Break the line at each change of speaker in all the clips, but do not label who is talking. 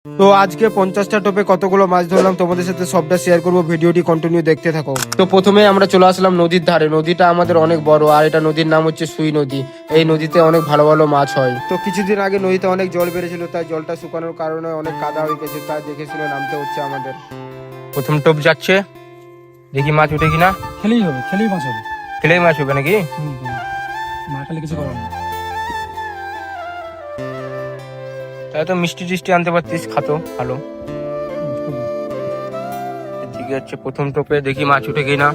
তো আজকে 50টা টোপে কতগুলো মাছ ধরলাম তোমাদের সাথে সবটা শেয়ার করবো, ভিডিওটি কন্টিনিউ দেখতে থাকো। তো প্রথমে আমরা চলে আসলাম নদীর ধারে। নদীটা আমাদের অনেক বড়, আর এটা নদীর নাম হচ্ছে সুই নদী। এই নদীতে অনেক ভালো ভালো মাছ হয়। তো কিছুদিন আগে নদীতে অনেক জল বেড়েছিল, তাই জলটা শুকানোর কারণে অনেক কাদা হয়ে গেছে, তাই দেখে শুনে নামতে হচ্ছে আমাদের। প্রথম টোপ যাচ্ছে, দেখি মাছ উঠে কিনা।
খেলেই হবে, খেলেই মাছ হবে।
খেলেই মাছ হবে নাকি?
না খেলে কিছু করার না।
তাই তো মিষ্টি টিষ্টি আনতে পারতিস, খাতো ভালো। ঠিক আছে, প্রথম টোপে দেখি মাছ উঠে কিনা।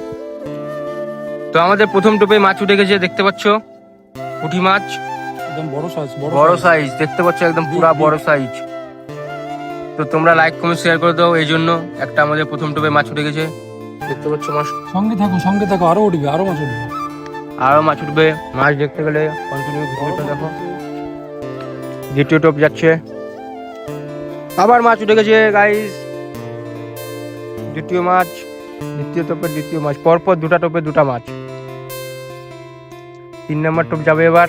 তো আমাদের প্রথম টোপে মাছ উঠে গেছে, দেখতে পাচ্ছ পুঁটি মাছ,
একদম বড় সাইজ,
বড় সাইজ দেখতে পাচ্ছ, একদম পুরা বড় সাইজ। তো তোমরা লাইক কমেন্ট শেয়ার করে দাও, এই জন্য একটা আমাদের প্রথম টোপে মাছ উঠে গেছে, দেখতে পাচ্ছ মাছ।
সঙ্গে থাকো, আরো উঠবে, আরো মাছ উঠবে।
আরো মাছ উঠবে। মাছ দেখতে গেলে কন্টিনিউ ভিডিওটা দেখো। দ্বিতীয় টোপ যাচ্ছে, আবার মাছ উঠে গেছে গাইস। দ্বিতীয় মাছ, দ্বিতীয় টোপের দ্বিতীয় মাছ, পরপর দুটা টোপে দুটা মাছ। 3 নম্বর টোপ যাবে এবার।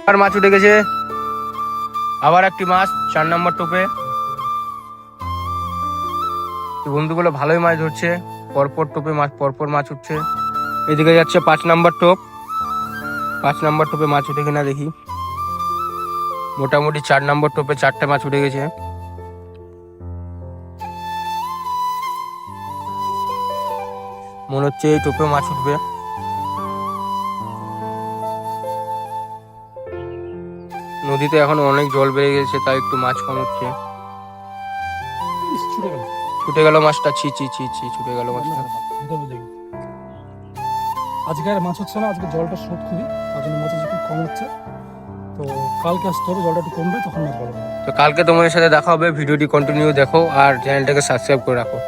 আর মাছ উঠে গেছে, আবার একটি মাছ 4 নম্বর টোপে। বন্ধুগুলো ভালোই মাছ ধরছে, পরপর টোপে মাছ, পরপর মাছ উঠছে। এদিকে যাচ্ছে 5 নম্বর টোপ। 5 নম্বর টোপে মাছ উঠে কিনা দেখি। মোটামুটি 4 নম্বর টোপে 4টে মাছ উঠে গেছে। মনে হচ্ছে এই টোপে মাছ উঠবে। নদীতে এখন অনেক জল বেড়ে গেছে, তাই একটু মাছ কম হচ্ছে। ছুটে গেল মাছটা, ছি ছি ছি ছি, ছুটে গেল মাছটা।
আজকে আর মাছ হচ্ছে না, আজকে জলটা স্রোত খুবই, তার জন্য মাছ খুব কম হচ্ছে। তো কালকে আসতে হবে, জলটা একটু কমবে, তখন মাছ ভালো হবে।
তো কালকে তোমাদের সাথে দেখা হবে, ভিডিওটি কন্টিনিউ দেখো আর চ্যানেলটাকে সাবস্ক্রাইব করে রাখো।